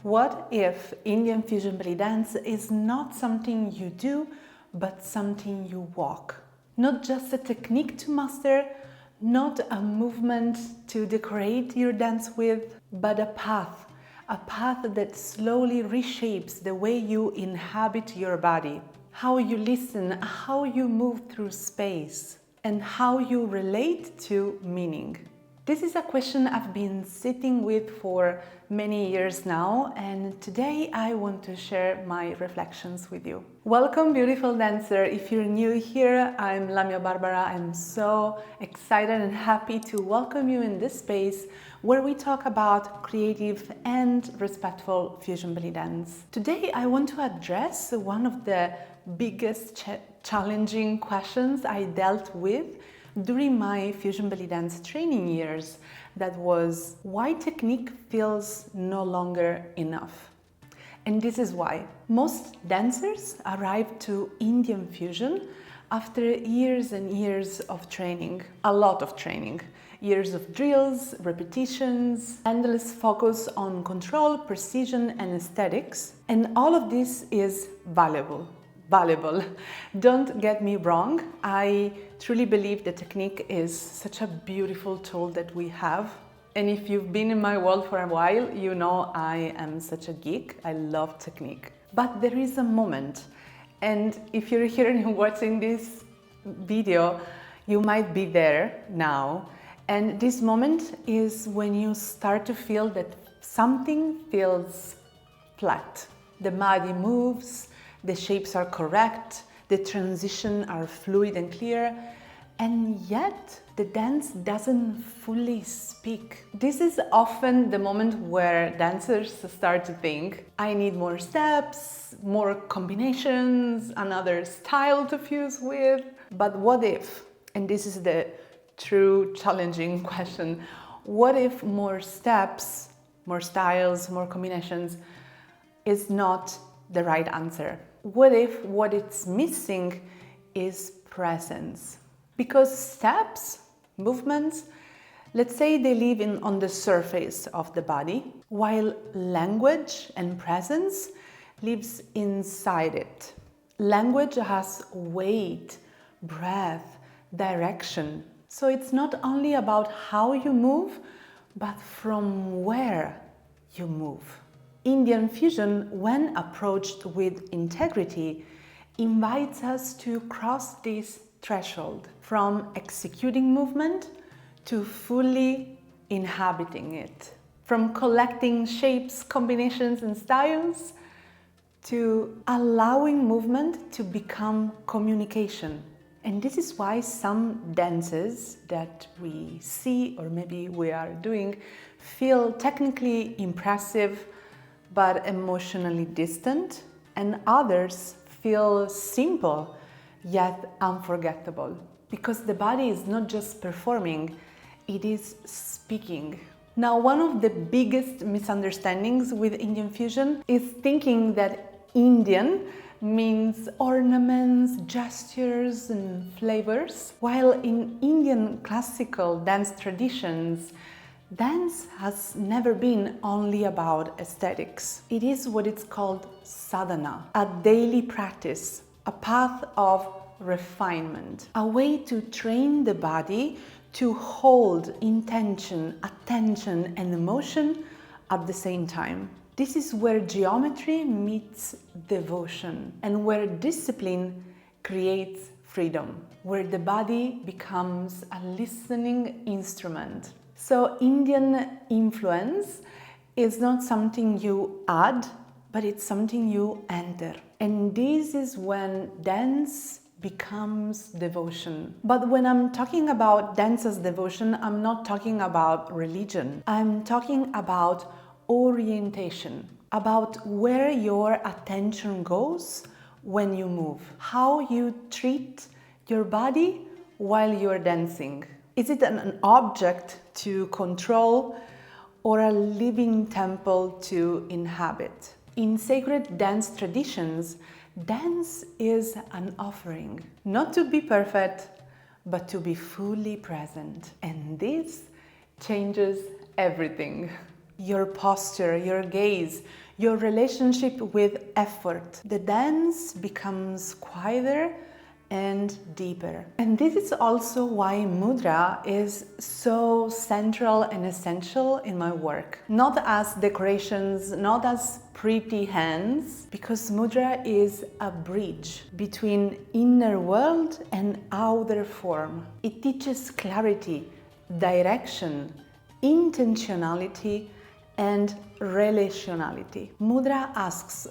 What if Indian Fusion Bellydance is not something you do, but something you walk? Not just a technique to master, not a movement to decorate your dance with, but a path that slowly reshapes the way you inhabit your body, how you listen, how you move through space, and how you relate to meaning. This is a question I've been sitting with for many years now, and today I want to share my reflections with you. Welcome, beautiful dancer. If you're new here, I'm Lamia Barbara. I'm so excited and happy to welcome you in this space where we talk about creative and respectful fusion belly dance. Today I want to address one of the biggest challenging questions I dealt with during my fusion belly dance training years. That was why technique feels no longer enough. And this is why. Most dancers arrive to Indian fusion after years and years of training, a lot of training, years of drills, repetitions, endless focus on control, precision and aesthetics. And all of this is valuable. Don't get me wrong, I truly believe the technique is such a beautiful tool that we have. And if you've been in my world for a while, you know I am such a geek. I love technique. But there is a moment, and if you're here and watching this video, you might be there now. And this moment is when you start to feel that something feels flat. The body moves, the shapes are correct, the transitions are fluid and clear, and yet the dance doesn't fully speak. This is often the moment where dancers start to think, I need more steps, more combinations, another style to fuse with. But what if, and this is the true challenging question, what if more steps, more styles, more combinations is not the right answer? What if what it's missing is presence? Because steps, movements, let's say they live on the surface of the body, while language and presence lives inside it. Language has weight, breath, direction. So it's not only about how you move, but from where you move. Indian fusion, when approached with integrity, invites us to cross this threshold from executing movement to fully inhabiting it, from collecting shapes, combinations, and styles to allowing movement to become communication. And this is why some dances that we see or maybe we are doing feel technically impressive but emotionally distant, and others feel simple yet unforgettable. Because the body is not just performing, it is speaking. Now, one of the biggest misunderstandings with Indian fusion is thinking that Indian means ornaments, gestures, and flavors, while in Indian classical dance traditions, dance has never been only about aesthetics. It is what it's called sadhana, a daily practice, a path of refinement, a way to train the body to hold intention, attention, and emotion at the same time. This is where geometry meets devotion and where discipline creates freedom, where the body becomes a listening instrument. So Indian influence is not something you add, but it's something you enter. And this is when dance becomes devotion. But when I'm talking about dance as devotion, I'm not talking about religion. I'm talking about orientation, about where your attention goes when you move, how you treat your body while you're dancing. Is it an object to control or a living temple to inhabit? In sacred dance traditions, dance is an offering, not to be perfect, but to be fully present. And this changes everything. Your posture, your gaze, your relationship with effort. The dance becomes quieter and deeper. And this is also why mudra is so central and essential in my work. Not as decorations, not as pretty hands, because mudra is a bridge between inner world and outer form. It teaches clarity, direction, intentionality, and relationality. Mudra asks,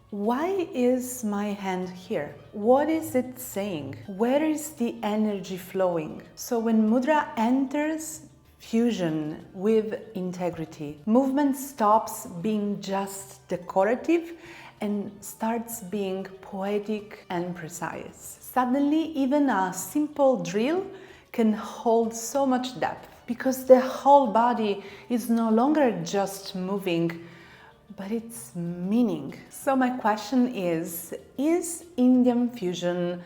why is my hand here? What is it saying? Where is the energy flowing? So when mudra enters fusion with integrity, movement stops being just decorative and starts being poetic and precise. Suddenly, even a simple drill can hold so much depth, because the whole body is no longer just moving, but it's meaning. So my question is Indian fusion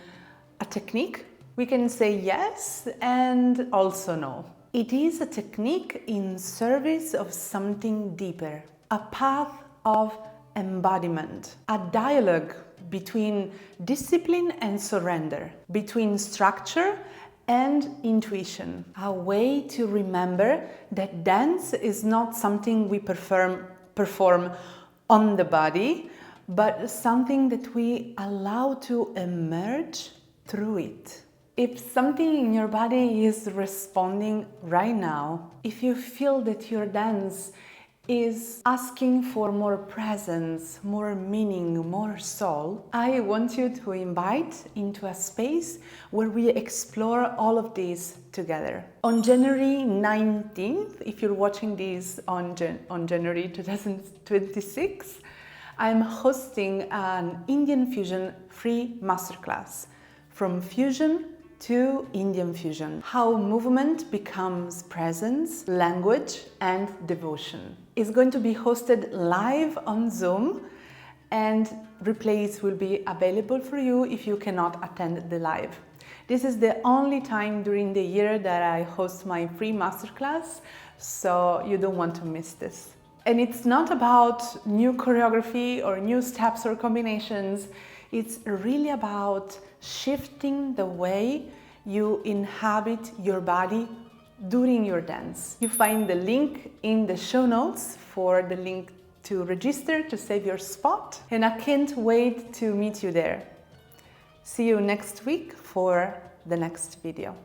a technique? We can say yes and also no. It is a technique in service of something deeper, a path of embodiment, a dialogue between discipline and surrender, between structure and intuition, a way to remember that dance is not something we perform on the body, but something that we allow to emerge through it. If something in your body is responding right now, if you feel that your dance is asking for more presence, more meaning, more soul, I want you to invite into a space where we explore all of this together. On January 19th, if you're watching this on January 2026, I'm hosting an Indian Fusion free masterclass, From Fusion to Indian Fusion, how movement becomes presence, language, and devotion. It's going to be hosted live on Zoom, and replays will be available for you if you cannot attend the live. This is the only time during the year that I host my free masterclass, so you don't want to miss this. And it's not about new choreography or new steps or combinations. It's really about shifting the way you inhabit your body during your dance. You find the link in the show notes for the link to register to save your spot, and I can't wait to meet you there. See you next week for the next video.